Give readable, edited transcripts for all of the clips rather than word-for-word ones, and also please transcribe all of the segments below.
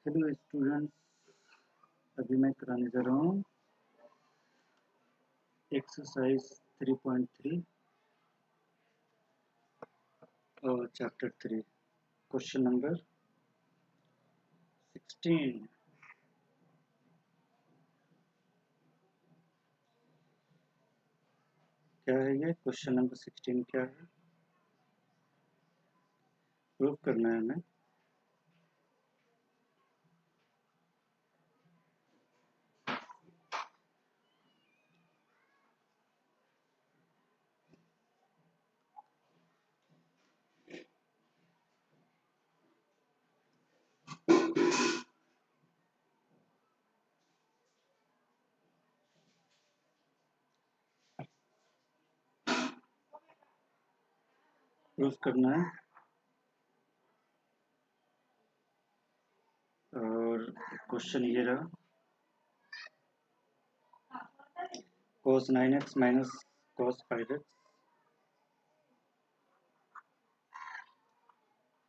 Hello students, अभी मैं कराने जा रहा हूँ एक्सरसाइज 3.3 और चैप्टर 3 क्वेश्चन नंबर 16। क्या है ये क्वेश्चन नंबर 16? क्या है? प्रूव करना है हमें। प्रूव करना है और क्वेश्चन ये रहा, cos 9x minus cos 5x,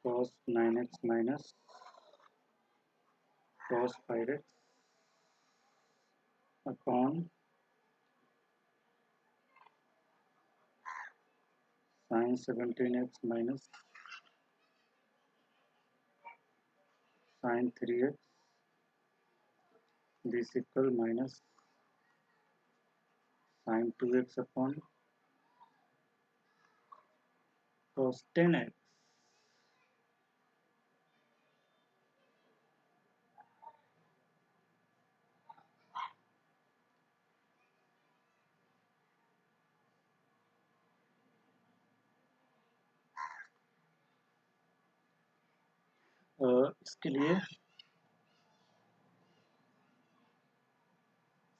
cos 9x minus cos 5x upon sin 17x minus sin 3x, this equal minus sin 2x upon cos 10x। इसके लिए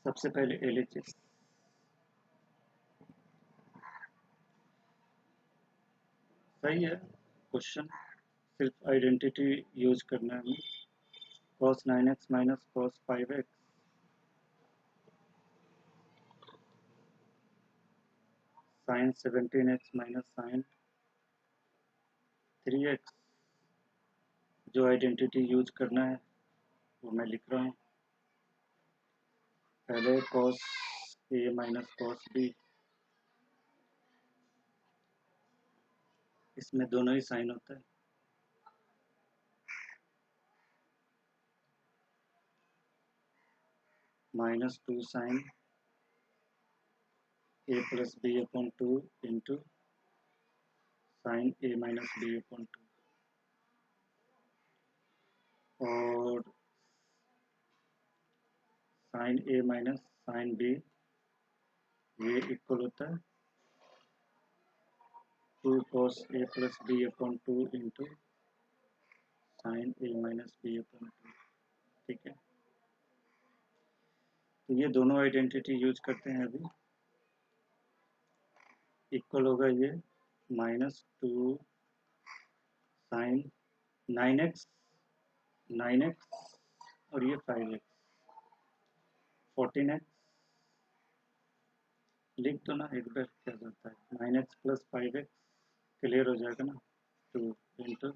सबसे पहले LHS सही है। क्वेश्चन सिर्फ आइडेंटिटी यूज करना है हमें। cos 9x minus cos 5x sin 17x minus sin 3x, जो आइडेंटिटी यूज करना है वो मैं लिख रहा हूँ। पहले cos a minus cos b, इसमें दोनों ही साइन होता है। Minus 2 sine a plus b upon 2 into sine a minus b upon 2, और sine a minus sine b ये इक्वल होता है 2 cos a plus b upon 2 into sine a minus b upon 2। ठीक है, तो ये दोनों आइडेंटिटी यूज करते हैं। अभी इक्वल होगा ये माइनस 2 साइन 9x और ये 5x 14x लिख दो ना एक बार, क्या जाता है 9x प्लस 5x क्लियर हो जाएगा ना। 2 into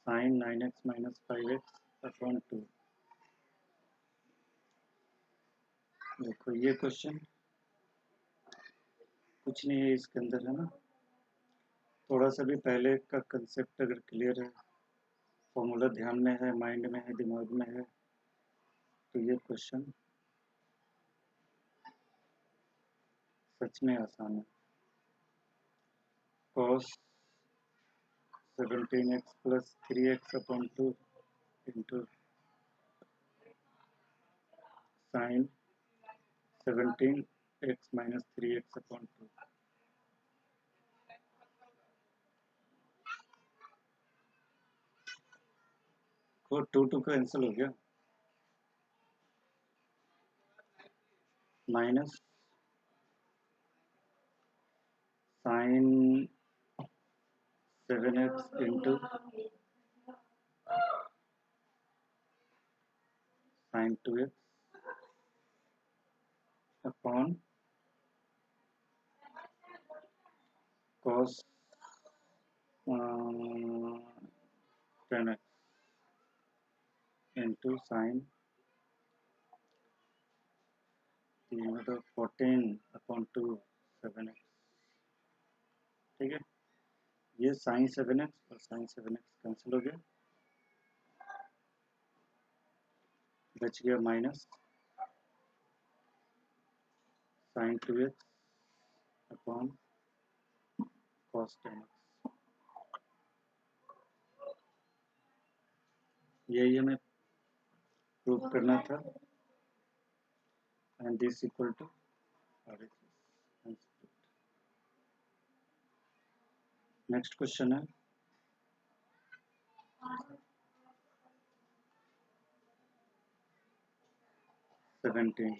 sign 9x minus 5x upon 2। देखो ये क्वेश्चन कुछ नहीं है इसके अंदर, है ना। थोड़ा सा भी पहले का कंसेप्ट अगर क्लियर है, फॉर्मूला ध्यान में है, माइंड में है, दिमाग में है, तो ये क्वेश्चन सच में आसान है। cos 17x plus 3x upon 2 into sine 17x minus 3x upon 2। को 2 कैंसिल हो गया, minus sine 7x into sine 2x upon cos 10x into sine 14/2 7x। ठीक है, ये साइन 7x और साइन 7x कैंसिल हो गया, बच गया minus sign 2x upon cos 10x। यही हमें प्रूव करना था, and this equal to next question है 17।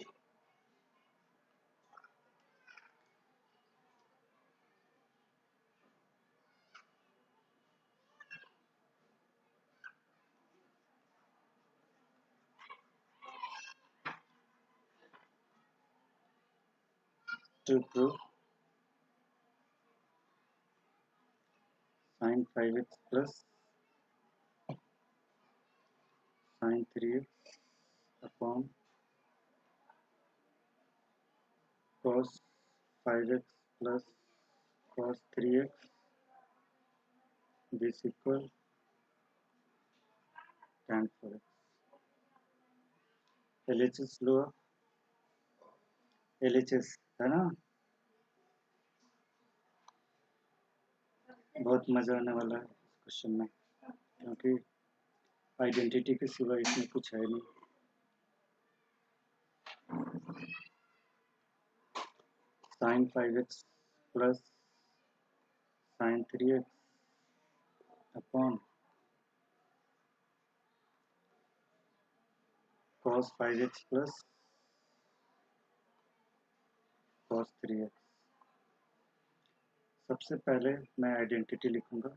to prove sin 5x plus sin 3x upon cos 5x plus cos 3x this equal tan 4x। LHS low, LHS है ना, बहुत मजा आने वाला है इस क्वेश्चन में, क्योंकि आइडेंटिटी के सिवा इसमें कुछ है नहीं। sin 5x plus sin 3x upon cos 5x plus cos 3x। सबसे पहले मैं आइडेंटिटी लिखूंगा,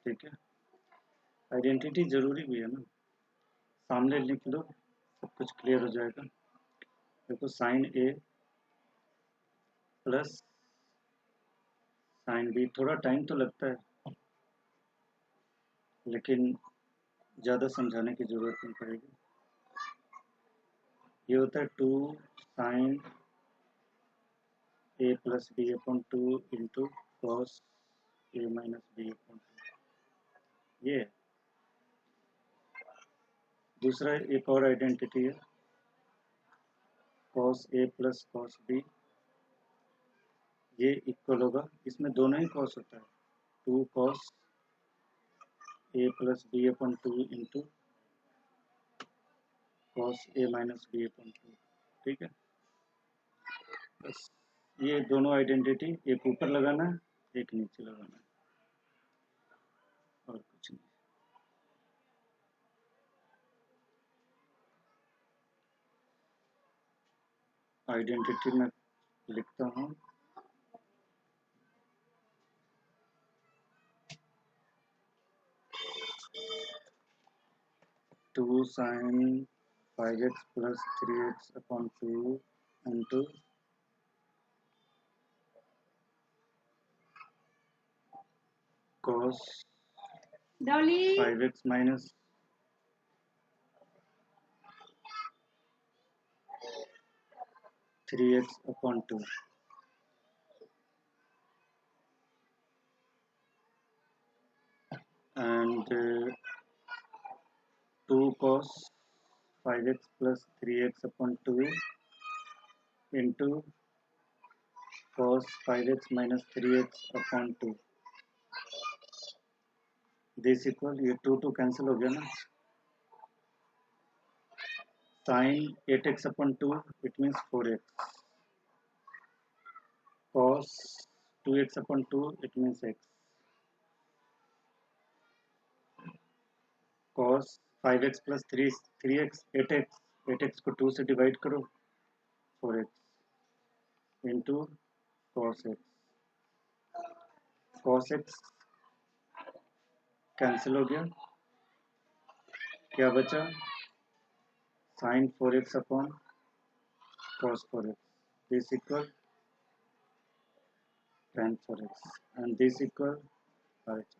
ठीक है, आइडेंटिटी जरूरी भी है ना, सामने लिख लो सब कुछ क्लियर हो जाएगा। देखो sign A plus sine B, थोड़ा टाइम तो लगता है लेकिन ज़्यादा समझाने की ज़रूरत नहीं पड़ेगी। ये होता है 2 sine A plus B upon 2 into cos A minus B upon 2। ये दूसरा एक और आइडेंटिटी है cos A plus cos B, ये इक्वल होगा, इसमें दोनों ही कॉस होता है, 2 cos A plus B upon 2 into cos A minus B upon 2। ठीक है, बस ये दोनों आइडेंटिटी एक ऊपर लगाना है, एक नीचे लगाना है, और कुछ नहीं। आइडेंटिटी में लिखता हूँ, two sine 5x plus 3x upon 2 into cos 5x minus 3x upon 2 and 2 cos 5x plus 3x upon 2 into cos 5x minus 3x upon 2 this equal, ये 2 कैंसिल हो गया ना, sin 8x upon 2 it means 4x, cos 2x upon 2 it means x, cos 5x plus 3x 8x, 8x को 2 से divide करो 4x into cos x, cos x cancel हो गया, क्या बचा sin 4x upon cos 4x this equal tan 4x and this equal RHS।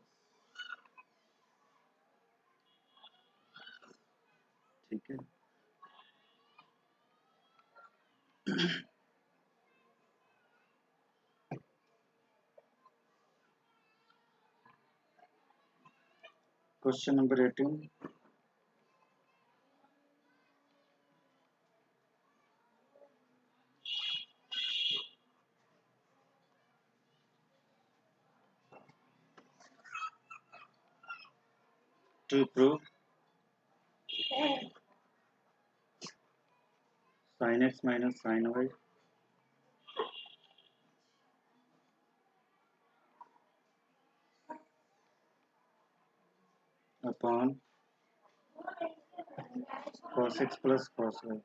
ठीक है। Question number 18। To prove sin x minus sin y upon cos x plus cos y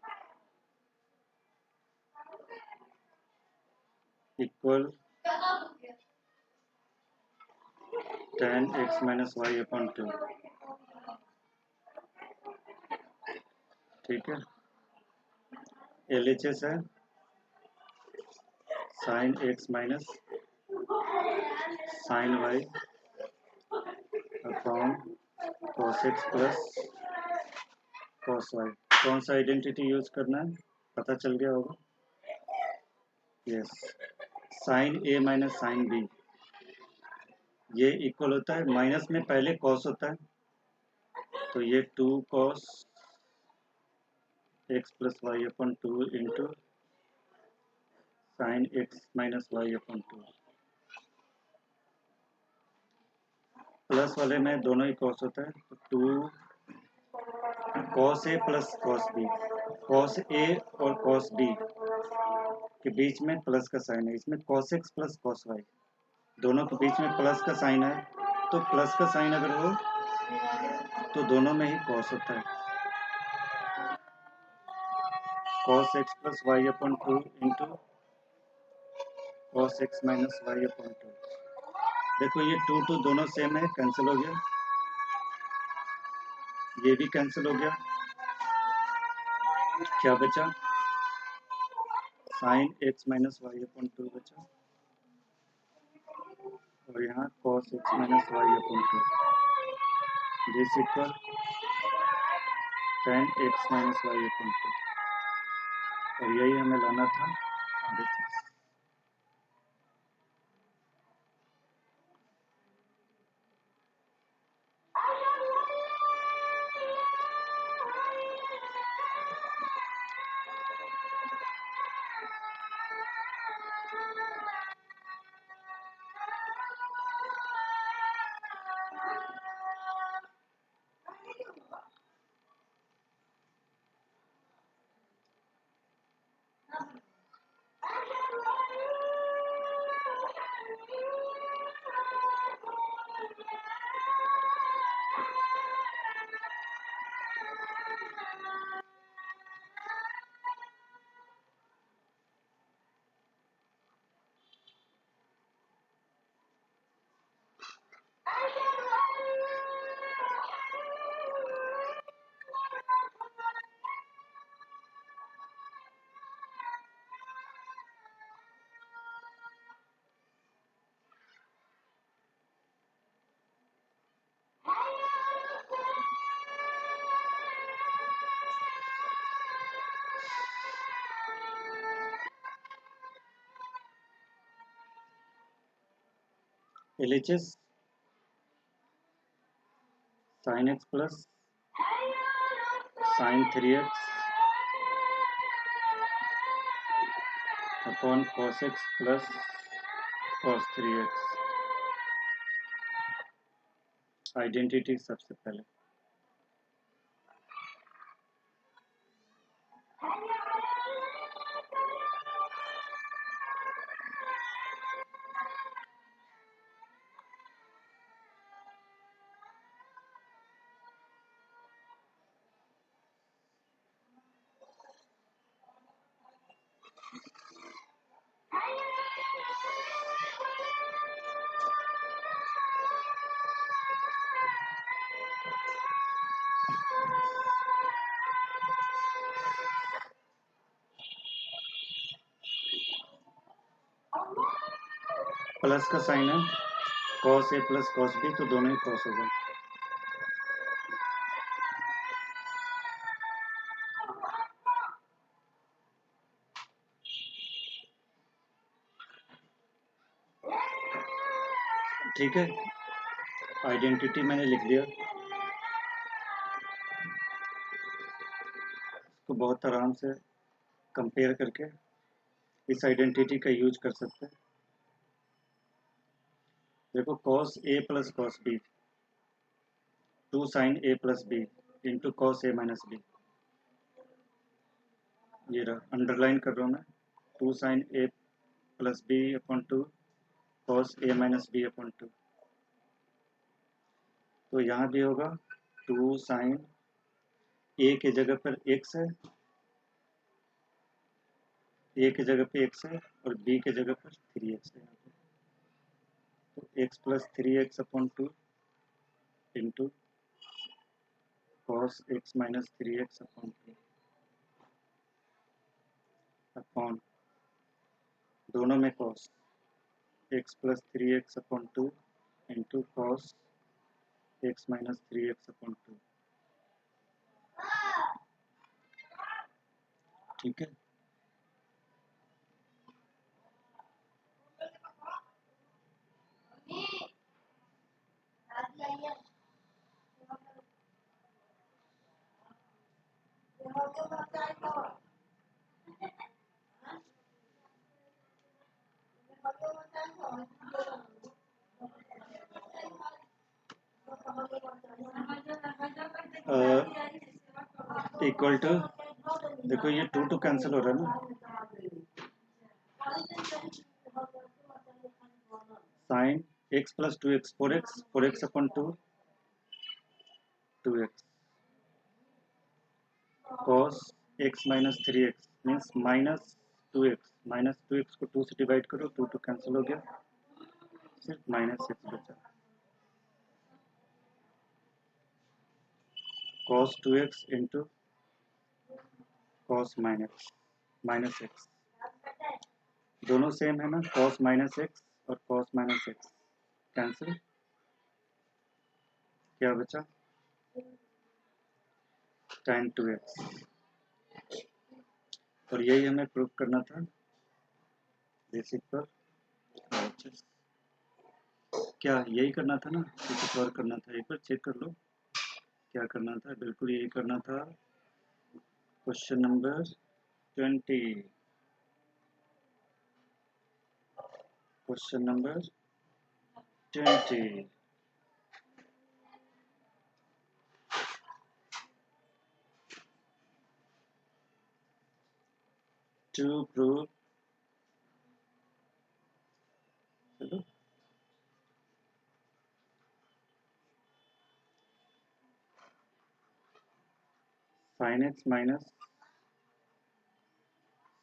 equal tan x minus y upon 2। ठीक है। LHS है sin x minus sin y upon cos x plus cos y। कौन सा identity use करना है पता चल गया होगा। Yes, sin a minus sin b ये इक्वल होता है, माइनस में पहले cos होता है तो ये 2 cos x plus Y upon 2 into sine x minus Y upon 2। Plus वाले में दोनों ही cos होता है तो 2 cos a plus cos b। cos a और cos b के बीच में प्लस का साइन है, इसमें cos x plus cos y दोनों के बीच में प्लस का साइन है, तो प्लस का साइन अगर हो तो दोनों में ही cos होता है। cos x plus Y upon 2 into cos x minus Y upon 2। देखो ये 2 दोनों सेम है, कैंसिल हो गया, ये भी कैंसिल हो गया, क्या बचा sine x minus Y upon 2 बचा और यहाँ cos x minus Y upon 2 this equal tan x minus Y upon 2 और यही हमें लाना था RHS। LHS sin x plus sin 3x upon cos x plus cos 3x। Identity सबसे पहले प्लस का साइन है cos a plus cos b तो दोनों ही cos होगा। ठीक है, आइडेंटिटी मैंने लिख दिया। इसको बहुत आराम से कंपेयर करके इस आइडेंटिटी का यूज कर सकते हैं। देखो cos a plus cos b, 2 sin a plus b into cos a minus b, ये रहा, अंडरलाइन कर रहा हूँ मैं, 2 sin a plus b upon 2 cos a minus b upon 2। तो यहाँ भी होगा 2 sin a के जगह पर x है, a की जगह पे x है और b की जगह पर 3x है। तो x plus 3x upon 2 into cos x minus 3x upon 2 upon दोनों में cos x plus 3x upon 2 into cos x minus 3x upon 2। ठीक है, इक्वल टू, देखो ये 2 2 कैंसिल हो रहा है ना, sine x plus 2x 4x upon 2 2x cos x minus 3x means minus 2x को 2 से डिवाइड करो, 2 2 कैंसिल हो गया, सिर्फ माइनस x बचा, cos 2x into cos minus x, दोनों सेम है ना, cos माइनस x और cos माइनस x कैंसिल, क्या बचा tan 2x। और यही हमें प्रूव करना था बेसिक पर, क्या यही करना था ना, कुछ और करना था, एक बार चेक कर लो क्या करना था, बिल्कुल यही करना था। Question number 20, question number 20, to prove, चलो sin x माइनस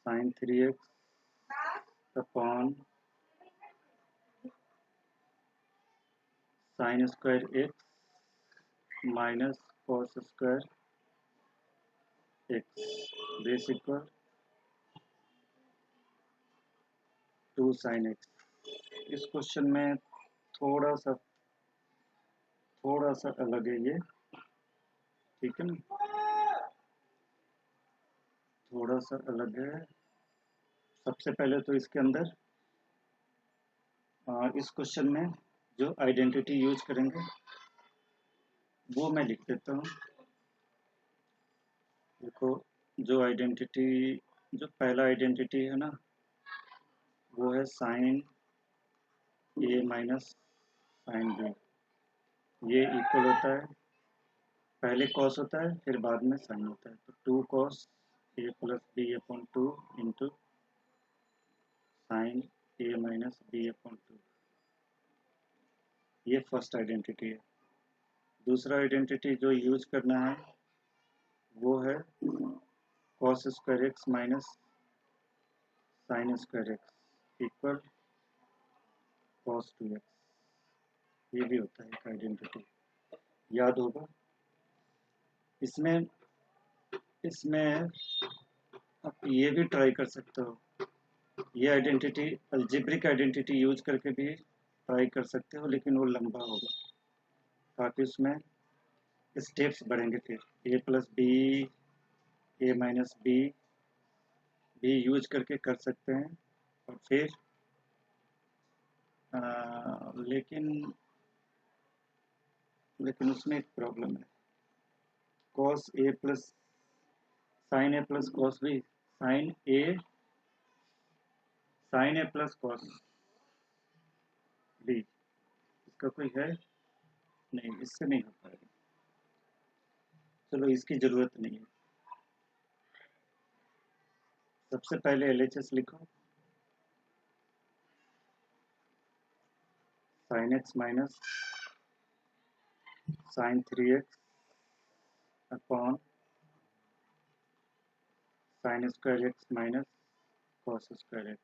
sin 3x अपॉन sin square x minus cos square x बेस इक्वल 2 sin x। इस क्वेश्चन में थोड़ा सा अलग है ये, ठीक है ना, थोड़ा सा अलग है। सबसे पहले तो इसके अंदर इस क्वेश्चन में जो आइडेंटिटी यूज करेंगे वो मैं लिख देता हूँ। देखो जो आइडेंटिटी, जो पहला आइडेंटिटी है ना, वो है sign A minus sine B, ये इक्वल होता है, पहले कॉस होता है फिर बाद में साइन होता है, तो 2 cos A plus B upon 2 into sine A minus B upon 2, ये फर्स्ट आइडेंटिटी है। दूसरा आइडेंटिटी जो यूज करना है वो है cos square x minus sine square x equal cos 2x, ये भी होता है एक आइडेंटिटी, याद होगा। इसमें इसमें आप ये भी ट्राई कर सकते हो, ये आइडेंटिटी अलजेब्रिक आइडेंटिटी यूज करके भी ट्राई कर सकते हो, लेकिन वो लंबा होगा काफ़ी, उसमें स्टेप्स बढ़ेंगे, फिर ए प्लस बी, ए माइनस बी भी यूज करके कर सकते हैं, और फिर लेकिन लेकिन उसमें एक प्रॉब्लम है। Cos A plus sign A plus cos B, sign A plus cos B, इसका कोई है नहीं, इससे नहीं हो पाएगा। चलो इसकी जरूरत नहीं है। सबसे पहले LHS लिखो, sine x minus sine 3x upon sine square x minus cos square x,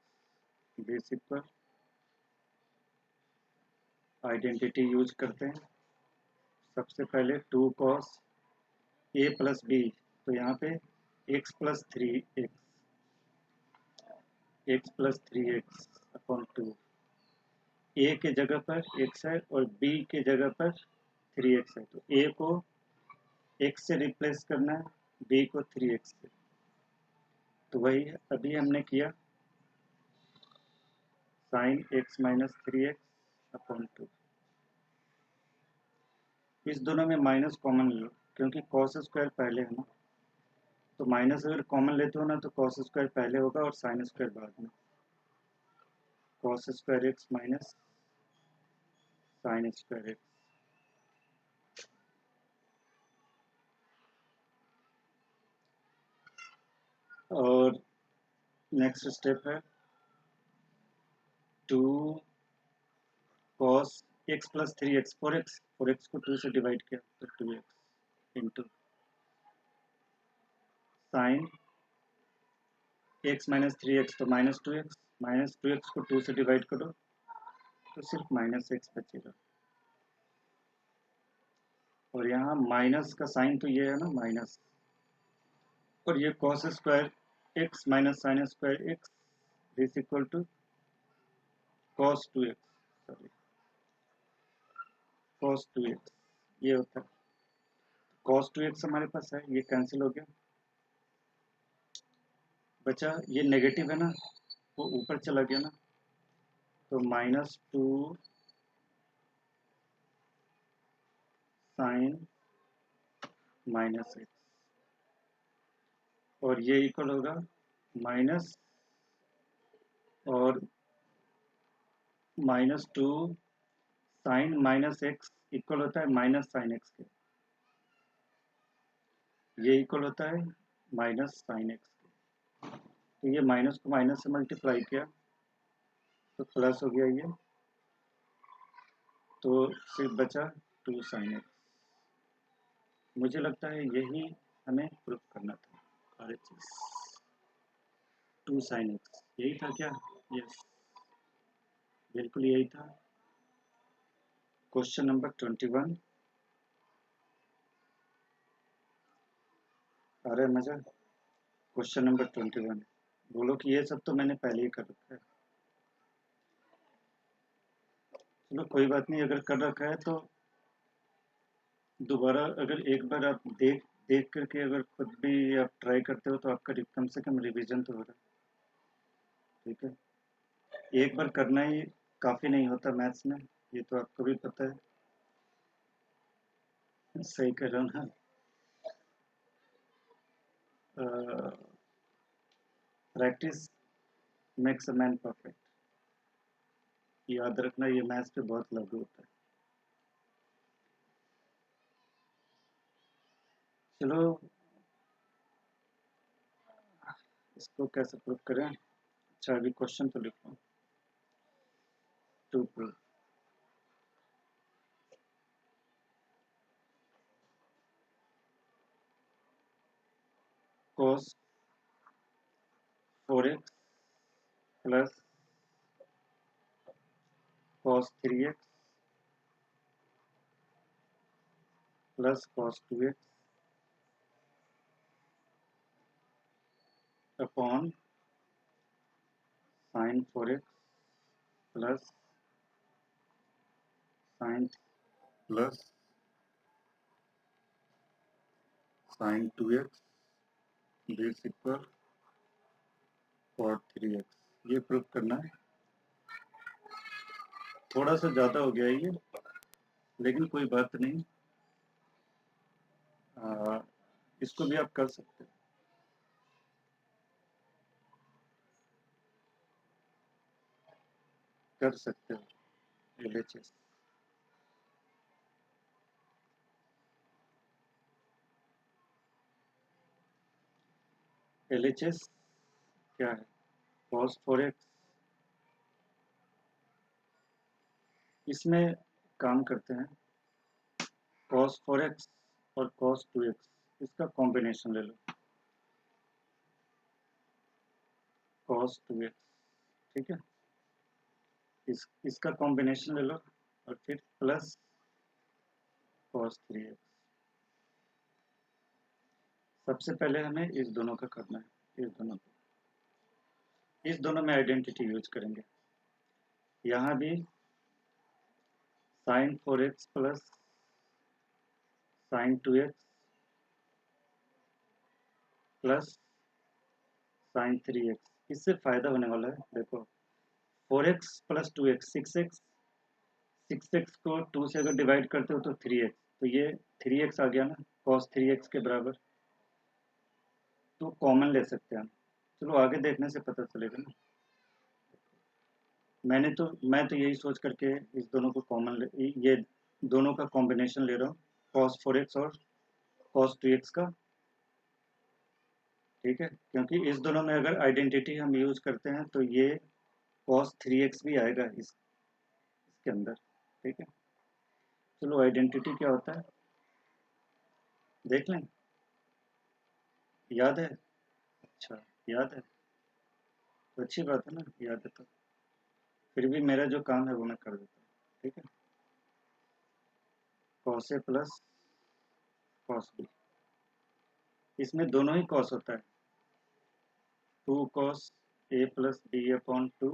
basic पर आइडेंटिटी यूज करते हैं। सबसे पहले 2 कॉस ए प्लस बी, तो यहाँ पे x प्लस 3x अपॉन 2, ए के जगह पर x है और b के जगह पर 3x है, तो a को x से रिप्लेस करना है, b को 3x से, तो वही अभी हमने किया, sign x minus 3x upon 2। इस दोनों में माइनस कॉमन लो, क्योंकि कॉस स्क्वायर पहले है ना, तो माइनस अगर कॉमन लेते हो ना तो कॉस स्क्वायर पहले होगा और साइन स्क्वायर बाद में। Cos square x minus sine square x, और नेक्स्ट स्टेप है 2 cos x plus 3x, 4x को 2 से डिवाइड किया तो 2x into sine x minus 3x, तो -2x को 2 से डिवाइड करो तो सिर्फ -x बचेगा, और यहाँ माइनस का साइन तो ये है ना माइनस, और ये cos square x minus sine square x is equal to cos 2x, sorry cos 2x ये होता है। कॉस 2x हमारे पास है, ये कैंसिल हो गया, बचा ये नेगेटिव है ना, वो ऊपर चला गया ना, तो -2 साइन -x, और ये इक्वल होगा माइनस और -2 साइन -x इक्वल होता है माइनस साइन एक्स के, ये इक्वल होता है माइनस साइन एक्स के, तो ये माइनस को माइनस से मल्टीप्लाई किया तो प्लस हो गया ये, तो सिर्फ बचा 2 साइन एक्स। मुझे लगता है यही हमें प्रूफ करना था, सारे चीज 2 साइन एक्स यही था क्या? यस, बिल्कुल यही था। क्वेश्चन नंबर 21, अरे मजा। क्वेश्चन नंबर 21, बोलो कि ये सब तो मैंने पहले ही कर रखा है। चलो कोई बात नहीं, अगर कर रखा है तो दोबारा अगर एक बार आप देख देख करके अगर खुद भी आप ट्राई करते हो तो आपका कम से कम रिवीजन तो हो रहा है, ठीक है। एक बार करना ही काफ़ी नहीं होता मैथ्स में, ये तो आपको भी पता है। सही कर रहा हूँ ना? Practice makes a man perfect, याद रखना, ये मैथ्स पे बहुत लागू होता है। चलो इसको कैसे प्रूव करें? अच्छा अभी क्वेश्चन तो लिख लो। To prove cos 4x plus cos 3x plus cos 2x upon sin 4x plus sin plus sin 2x बेस इक्वल cot 3x, ये प्रूव करना है। थोड़ा सा ज़्यादा हो गया ये, लेकिन कोई बात नहीं। इसको भी आप कर सकते हो। कर सकते हो LHS। LHS क्या है? cos 4x। इसमें काम करते हैं, cos 4x और cos 2x, इसका कॉम्बिनेशन ले लो, cos 2x। ठीक है, इसका कॉम्बिनेशन ले लो और फिर प्लस cos 3x। सबसे पहले हमें इस दोनों का करना है, इस दोनों में आइडेंटिटी यूज करेंगे। यहाँ भी sin 4x plus sin 2x plus sin 3x, इससे फायदा होने वाला है। देखो 4x plus 2x 6x, 6x को 2 से अगर डिवाइड करते हो तो 3x, तो ये 3x आ गया ना, cos 3x के बराबर। तो कॉमन ले सकते हैं हम। चलो आगे देखने से पता चलेगा ना। मैं तो यही सोच करके इस दोनों को ये दोनों का कॉम्बिनेशन ले रहा हूँ, cos 4x और cos 2x का। ठीक है, क्योंकि इस दोनों में अगर आइडेंटिटी हम यूज करते हैं तो ये cos 3x भी आएगा इसके अंदर। ठीक है, चलो आइडेंटिटी क्या होता है देख लें। याद है? अच्छा, याद है तो अच्छी बात है ना, याद है तो। फिर भी मेरा जो काम है वो मैं कर देता हूँ। ठीक है, cos a plus cos b, इसमें दोनों ही cos होता है। 2 cos a plus b upon 2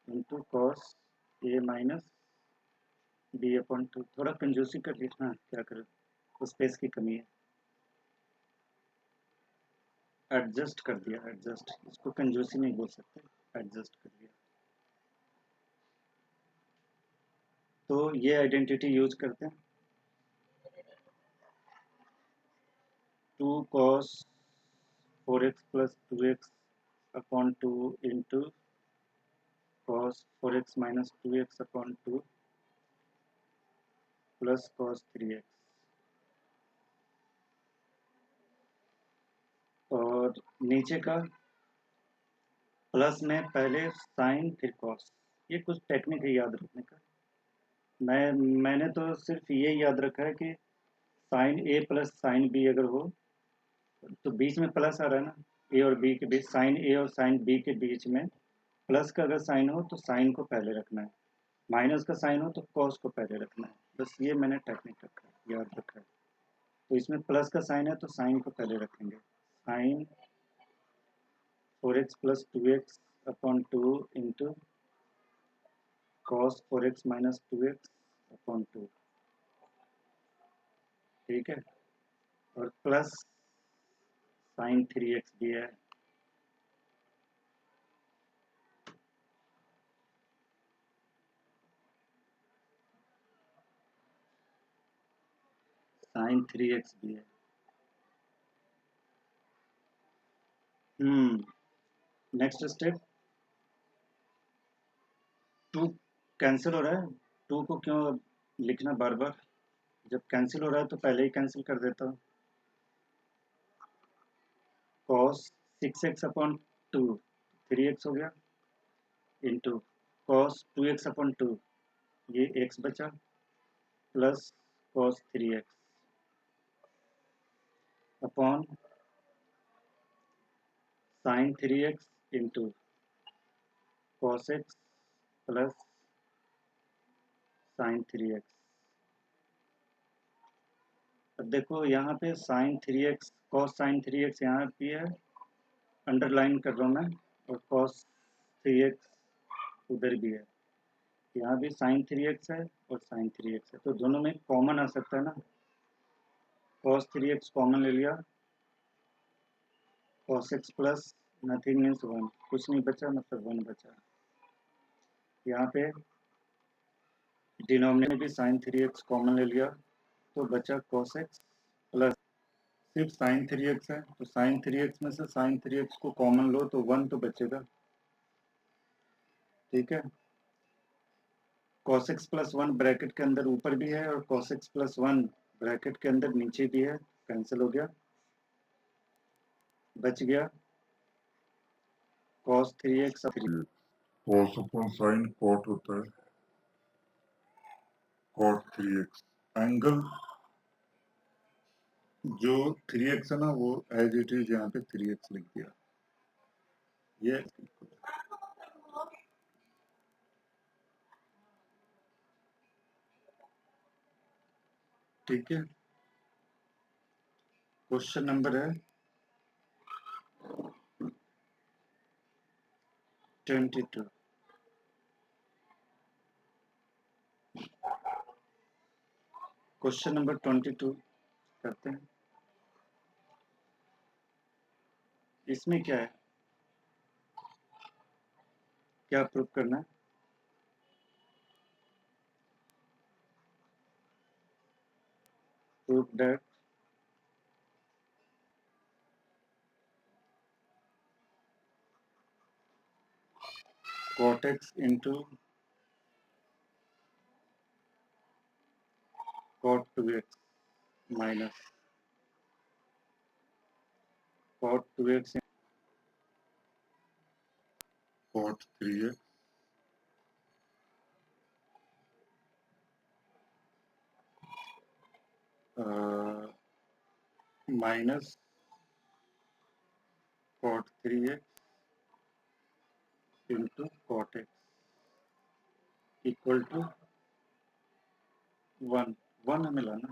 into cos a minus b upon 2। थोड़ा कंजूसी कर लिखना, क्या करें, तो स्पेस की कमी है। एडजस्ट कर दिया, एडजस्ट, इसको कंजूसी नहीं बोल सकते, एडजस्ट कर दिया। तो ये आइडेंटिटी यूज करते हैं, 2 cos 4x plus 2x upon 2 into cos 4x minus 2x upon 2 plus cos 3x। और नीचे का प्लस में पहले साइन फिर cos। ये कुछ टेक्निक है याद रखने का। मैंने तो सिर्फ ये याद रखा है कि sign A plus sine B अगर हो तो बीच में प्लस आ रहा है ना, ए और बी के बीच, साइन ए और साइन बी के बीच में प्लस का अगर साइन हो तो साइन को पहले रखना है, माइनस का साइन हो तो कॉस को पहले रखना है। बस ये मैंने टेक्निक रखा है, याद रखा है। तो इसमें प्लस का साइन है तो साइन को पहले रखेंगे, sine 4x plus 2x upon 2 into cos 4x minus 2x upon 2। ठीक है, और प्लस साइन 3x भी है। साइन 3x भी है। नेक्स्ट स्टेप, 2 कैंसिल हो रहा है, 2 को क्यों लिखना बार बार, जब कैंसिल हो रहा है तो पहले ही कैंसिल कर देता हूँ। cos 6x अपॉन 2 3x हो गया, इंटू cos 2x अपॉन 2, ये x बचा, plus cos 3x upon sign 3x into cos x plus sign 3x। अब देखो यहाँ पे sign 3x cos sign 3x यहाँ भी है, अंडरलाइन कर रहा हूँ मैं, और cos 3x उधर भी है। यहाँ भी साइन 3x है और साइन 3x है, तो दोनों में कॉमन आ सकता है ना। cos 3x कॉमन ले लिया, cos x plus nothing means 1, कुछ नहीं बचा मतलब 1 बचा। यहाँ पे डिनोमिनेटर में भी साइन 3x कॉमन ले लिया तो बचा cos x प्लस सिर्फ साइन 3x है तो साइन 3x में से साइन 3x को कॉमन लो तो 1 तो बचेगा। ठीक है, cos x प्लस 1 ब्रैकेट के अंदर ऊपर भी है और cos x प्लस 1 ब्रैकेट के अंदर नीचे भी है, कैंसिल हो गया, बच गया cos 3x। Cos upon sine cot होता है, कॉट 3x। एंगल जो 3x है ना वो एज इट इज यहाँ पे 3x लिख दिया। ये ठीक है, क्वेश्चन नंबर है 22। क्वेश्चन नंबर 22 करते हैं। इसमें क्या है, क्या प्रूव करना है? Prove that cot x into cot 2x minus cot 2x cot 3x minus cot 3x into cot x equal to 1। 1 हमें लाना।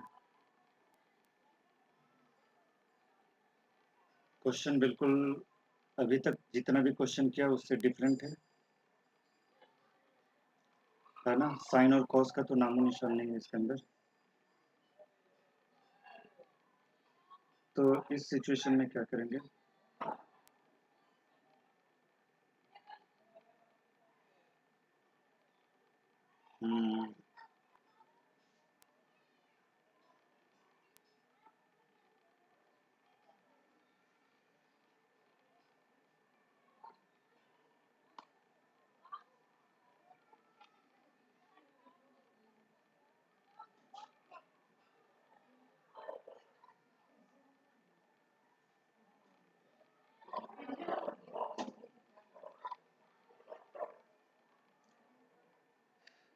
क्वेश्चन बिल्कुल अभी तक जितना भी क्वेश्चन किया उससे डिफरेंट है ना। साइन और कॉस का तो नामो निशान नहीं है इसके अंदर। तो इस सिचुएशन में क्या करेंगे, हम्म,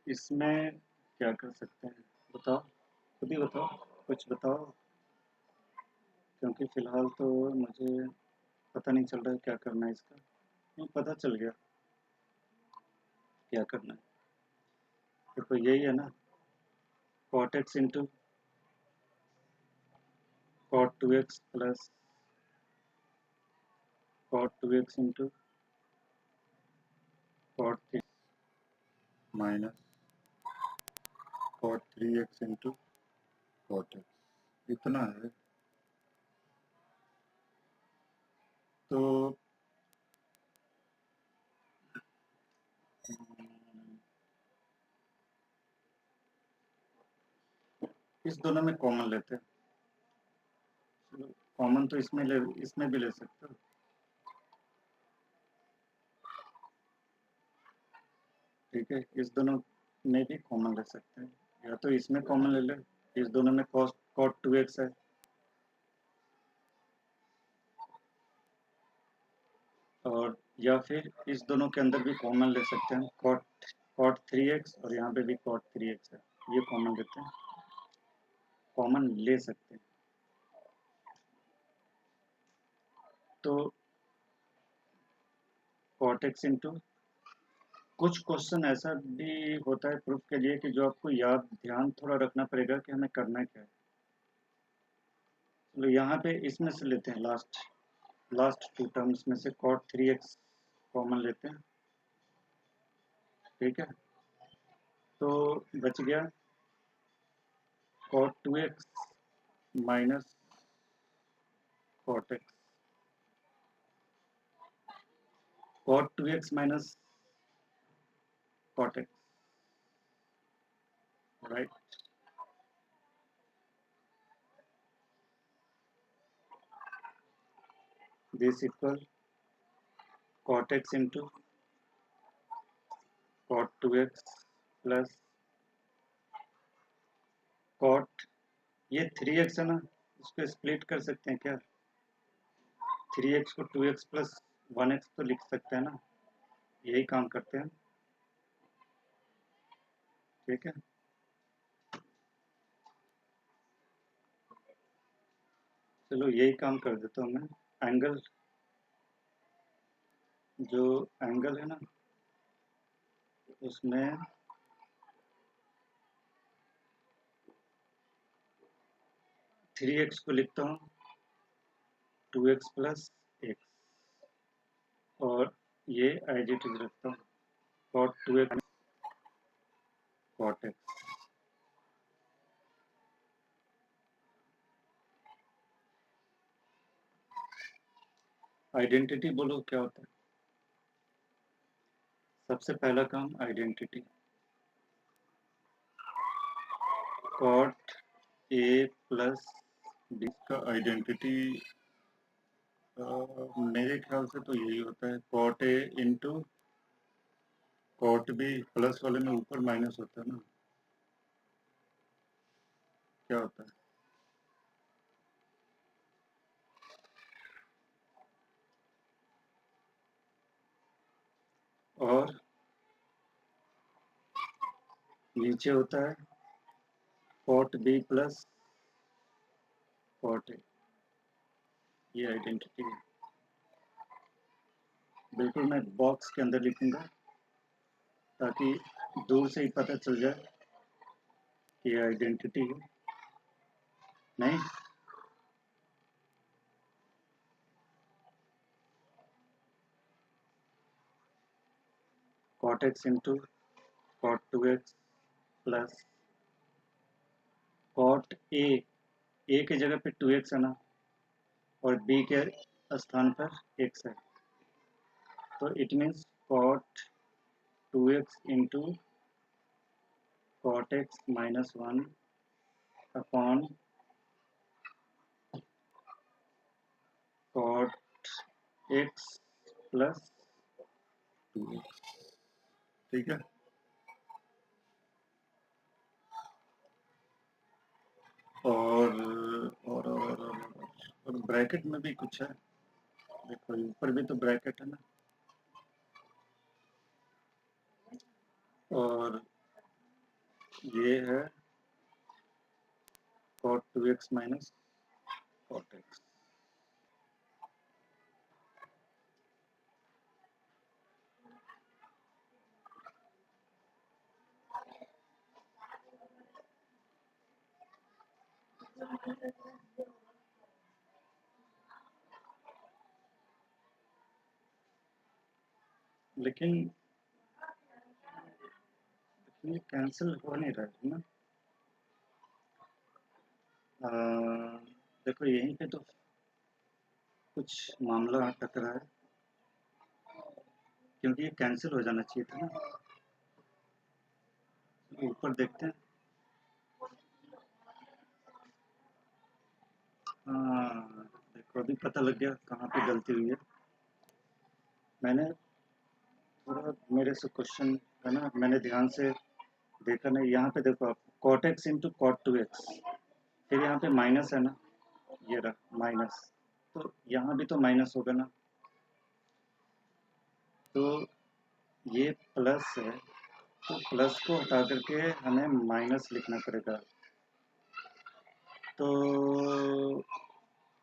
इसमें क्या कर सकते हैं बताओ, खुद ही बताओ, कुछ बताओ, क्योंकि फिलहाल तो मुझे पता नहीं चल रहा है क्या करना है इसका। नहीं, पता चल गया क्या करना है। देखो यही है ना, cot x into cot 2x plus cot 2x into cot 3 minus cot 3x into cot x इतना है। तो इस दोनों में कॉमन लेते हैं। चलो कॉमन तो इसमें भी ले सकते हो। ठीक है, इस दोनों में भी कॉमन ले सकते हैं, या तो इसमें कॉमन ले ले, इस दोनों में cot 2x है, और या फिर इस दोनों के अंदर भी कॉमन ले सकते हैं, cot 3x और यहाँ पे भी cot 3x है, ये कॉमन लेते हैं, कॉमन ले सकते हैं। तो cot x इंटू, कुछ क्वेश्चन ऐसा भी होता है प्रूफ के लिए कि जो आपको याद ध्यान थोड़ा रखना पड़ेगा कि हमें करना क्या है। चलो यहाँ पे इसमें से लेते हैं, लास्ट टू टर्म्स में से cot 3x कॉमन लेते हैं। ठीक है, तो बच गया cot 2x minus cot x, cot 2x minus cot x right. This equal cot x into cot 2x plus cot, ये 3x है ना, इसको स्प्लिट कर सकते हैं क्या? 3x को 2x प्लस 1x तो लिख सकते हैं ना, यही काम करते हैं। ठीक है, चलो यही काम कर देता हूँ मैं। एंगल, जो एंगल है ना, उसमें 3x को लिखता हूँ 2x प्लस एक्स, और ये एज इट इज रखता हूँ cot 2x cot x। Identity बोलो क्या होता है? सबसे पहला काम identity. cot a plus b का आइडेंटिटी मेरे ख्याल से तो यही होता है, cot a into cot b, plus वाले में ऊपर माइनस होता है ना, क्या होता है? और नीचे होता है cot b plus cot a, ये आइडेंटिटी है। बिल्कुल मैं बॉक्स के अंदर लिखूंगा ताकि दूर से ही पता चल जाए कि ये आइडेंटिटी है। नहीं, cot x into cot 2x plus cot a की जगह पे 2x है ना, और b के स्थान पर x है, तो it means cot 2x into cot x minus 1 upon cot x plus 2x। ठीक है, और ब्रैकेट में भी कुछ है, देखो ऊपर भी तो ब्रैकेट है ना, और ये है cot 2x minus cot x। लेकिन ये कैंसिल हो नहीं रहा है ना। आ, देखो यहीं पे तो कुछ मामला अटक रहा है, क्योंकि ये कैंसिल हो जाना चाहिए था ना। ऊपर देखते हैं। हाँ, देखो अभी पता लग गया कहाँ पे गलती हुई है। मैंने थोड़ा, मेरे से क्वेश्चन है ना, मैंने ध्यान से देखा नहीं। यहाँ पे देखो आप, cot x into cot 2x, फिर यहाँ पे माइनस है ना, ये रहा माइनस, तो यहाँ भी तो माइनस होगा ना, तो ये प्लस है, तो प्लस को हटा करके हमें माइनस लिखना पड़ेगा, तो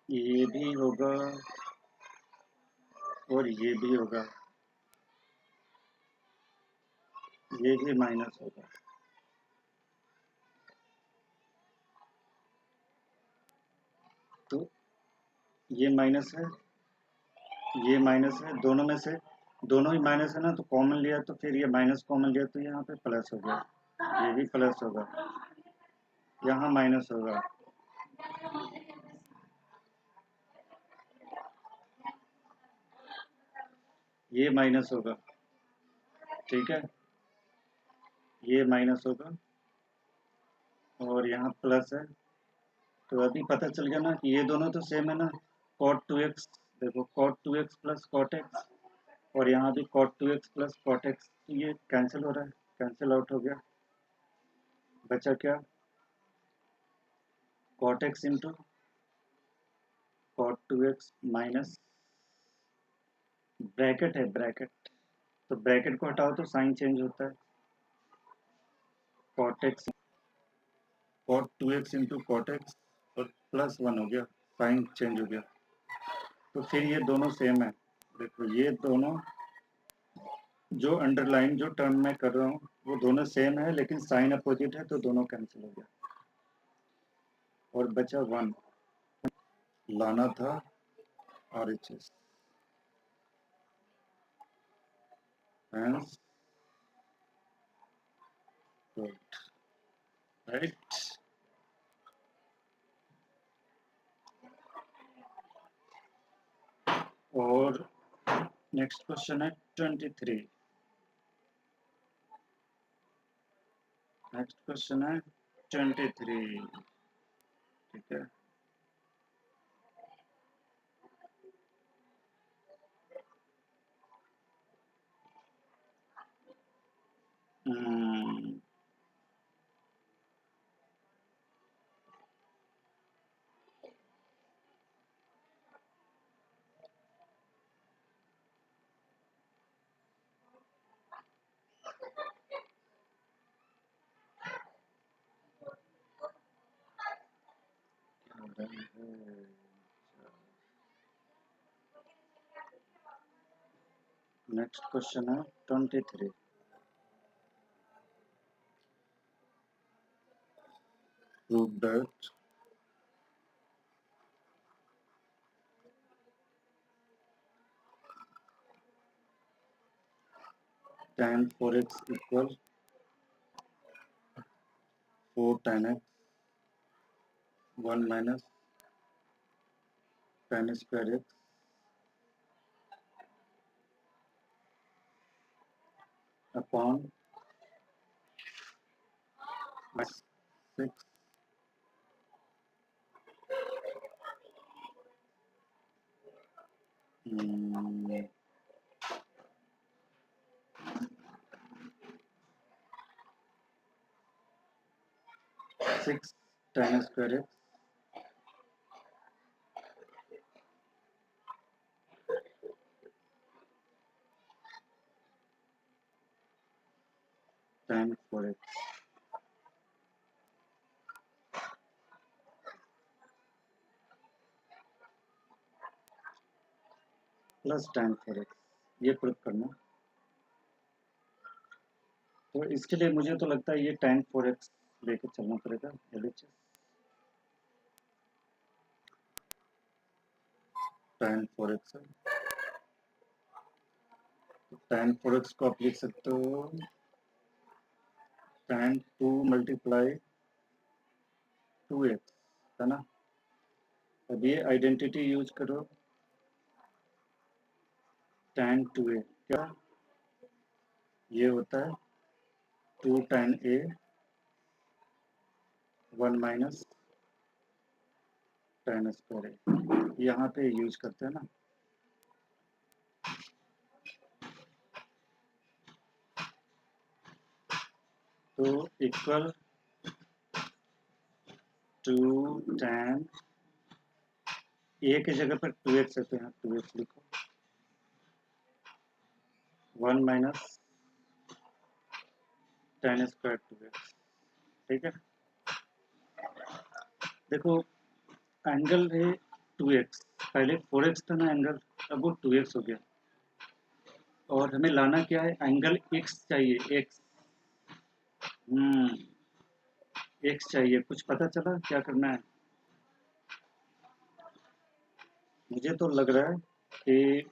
ये भी होगा और ये भी होगा, ये भी माइनस होगा। तो ये माइनस है, ये माइनस है, दोनों में से दोनों ही माइनस है ना, तो कॉमन लिया तो फिर ये माइनस कॉमन लिया तो यहाँ पे प्लस हो गया, ये भी प्लस होगा, यहाँ माइनस होगा, ये माइनस होगा। ठीक है, ये माइनस होगा, और यहाँ प्लस है। तो अभी पता चल गया ना कि ये दोनों तो सेम है ना। cot 2x, देखो cot 2x plus cot x, और यहाँ भी cot 2x plus cot x, तो ये कैंसिल हो रहा है, कैंसिल आउट हो गया। बचा क्या, cot x into cot 2x minus, bracket है ब्रैकेट, तो ब्रैकेट को हटाओ तो साइन चेंज होता है। cot x cot 2x into cot x और प्लस 1 हो गया, साइन चेंज हो गया। तो फिर ये दोनों सेम है। देखो ये दोनों जो अंडरलाइन जो टर्म मैं कर रहा हूँ वो दोनों सेम है, लेकिन साइन अपोजिट है तो दोनों कैंसिल हो गया और बचा 1। लाना था RHS, hence good, right? और नेक्स्ट क्वेश्चन है 23। नेक्स्ट क्वेश्चन है 23, ठीक है। हम्म, नेक्स्ट क्वेश्चन है 23। Prove that tan 4x equal 4 tan x 1 minus tan square x upon 6 6 tan square x tan 4x plus tan 4x, ये प्रूव करना। तो इसके लिए मुझे तो लगता है ये tan 4x लेके चलना पड़ेगा LHS। tan 4x है, tan 4x को आप लिख सकते हो tan 2 मल्टीप्लाई 2x, है ना। अब ये आइडेंटिटी यूज करो, tan 2a क्या, ये होता है 2 tan a 1 minus tan square a, यहाँ पे यूज करते हैं ना। तो इक्वल 2 tan a की जगह पर 2x है तो यहाँ 2x लिखो, 1 माइनस tan स्क्वायर 2x, ठीक है। देखो एंगल है 2x, पहले 4x था ना एंगल, अब वो 2x हो गया, और हमें लाना क्या है, एंगल x चाहिए, x। x चाहिए, कुछ पता चला क्या करना है। मुझे तो लग रहा है कि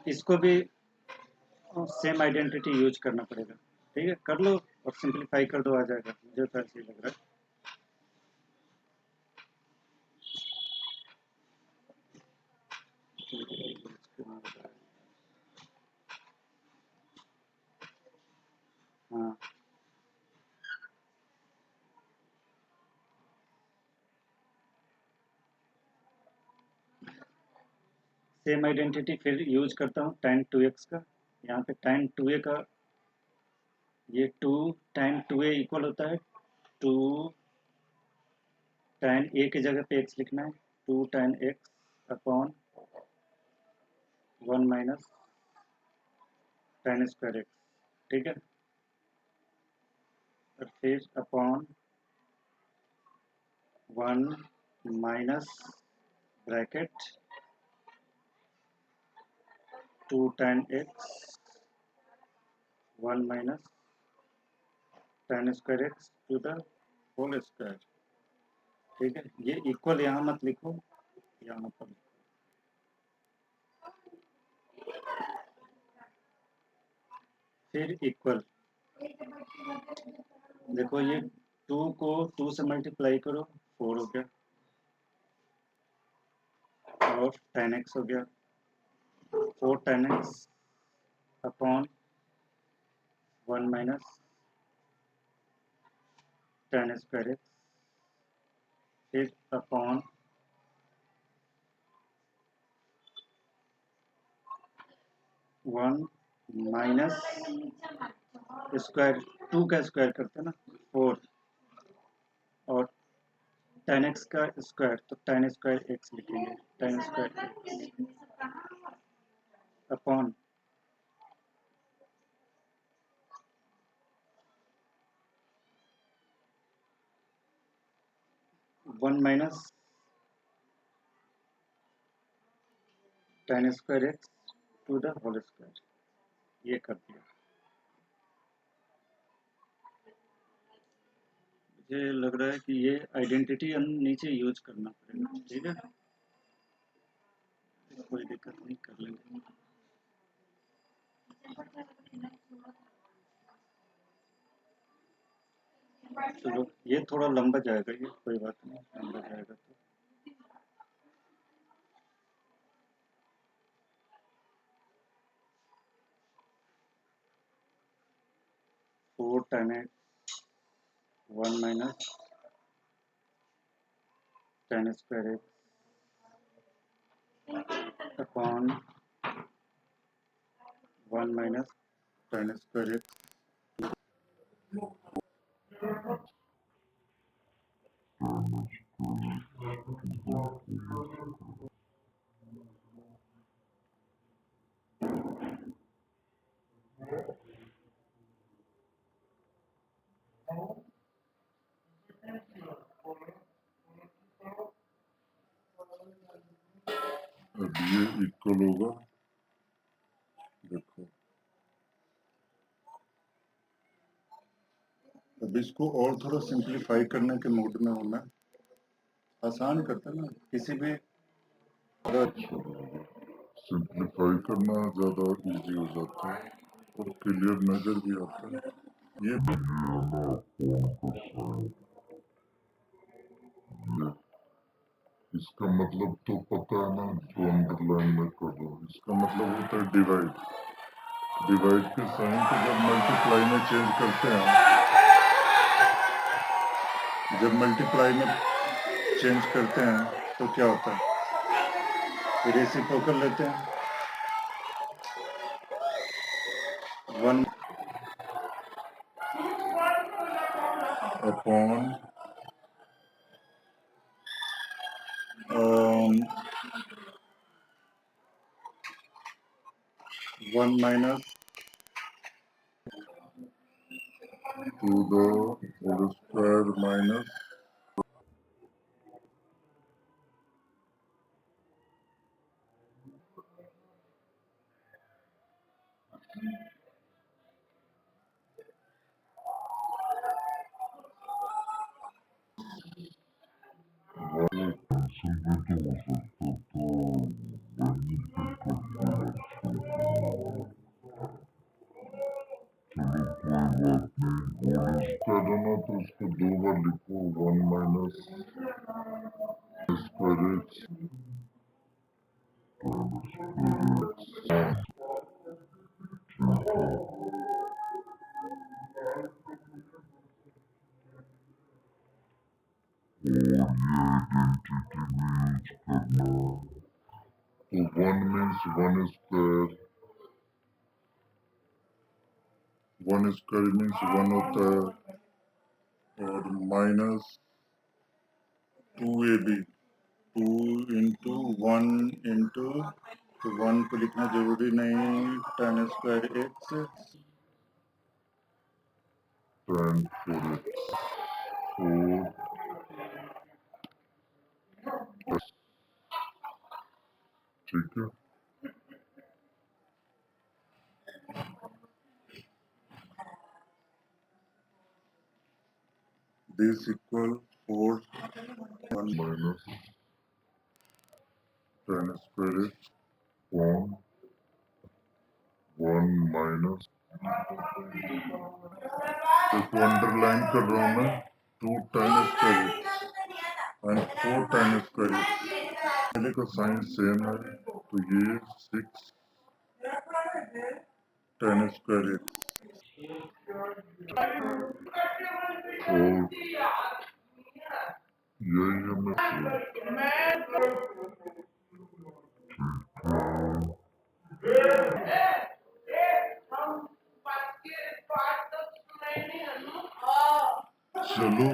इसको भी सेम आइडेंटिटी यूज करना पड़ेगा, ठीक है। कर लो और सिंपलीफाई कर दो, आ जाएगा, मुझे तो ऐसे ही लग रहा है। हाँ सेम आइडेंटिटी फिर यूज करता हूँ tan 2x का। यहाँ पे tan 2a का ये 2 tan 2a इक्वल होता है 2 tan a की जगह पे x लिखना है 2 tan x upon 1 minus tan square x, ठीक है। और फिर upon 1 minus bracket 2 tan x 1 minus tan square x to the whole square, ठीक है। ये इक्वल यहाँ मत लिखो, यहाँ पर लिखो। फिर इक्वल, देखो ये 2 को 2 से मल्टीप्लाई करो 4 हो गया और tan x हो गया 4 tan x upon 1 minus tan square x, फिर अपॉन 1 माइनस स्क्वायर 2 का स्क्वायर करते हैं ना 4 और tan x का स्क्वायर तो tan स्क्वायर x लिखेंगे tan square upon 1 minus tan square x to the whole square, ये कर दिया। मुझे लग रहा है कि ये आइडेंटिटी हम नीचे यूज करना पड़ेगा, ठीक है। कोई दिक्कत नहीं, कर लेंगे। चलो ये थोड़ा लंबा जाएगा, ये कोई बात नहीं, लंबा जाएगा तो 4 tan x 1 minus tan square x upon 1 minus tan square x। अब ये इक्वल होगा, देखो अब इसको और थोड़ा सिंप्लीफाई करने के मूड में हूँ मैं। आसान करते हैं ना किसी भी, सिंप्लीफाई करना ज़्यादा इजी हो जाता है और क्लियर नज़र भी आता है। ये इसका मतलब तो पता है ना, जो अंडरलाइन में कर दो, इसका मतलब होता है डिवाइड। डिवाइड के साइन को जब मल्टीप्लाई में चेंज करते हैं, जब मल्टीप्लाई में चेंज करते हैं तो क्या होता है, रेसिप्रोकल लेते हैं 1 upon 1 minus to the whole square minus square होना तो उसको 2 बार लिखो, 1 माइनस स्क्वायर एक्स और ये आइडेंटिटी भी यूज करना तो 1 मीन्स 1 स्क्वायर, 1 स्क्वायर मीन्स 1 होता है, और माइनस 2ab, 2 इंटू 1 इंटू, तो 1 को लिखना जरूरी नहीं, tan square x, tan 4x, 4 ठीक है। This equal 4 1 minus tan square x upon 1 minus, इसको अंडरलाइन कर रहा हूँ मैं, 2 tan square x and 4 tan square x, पहले का साइन सेम है, तो ये 6 tan स्क्वायर x, और यही हमें चलो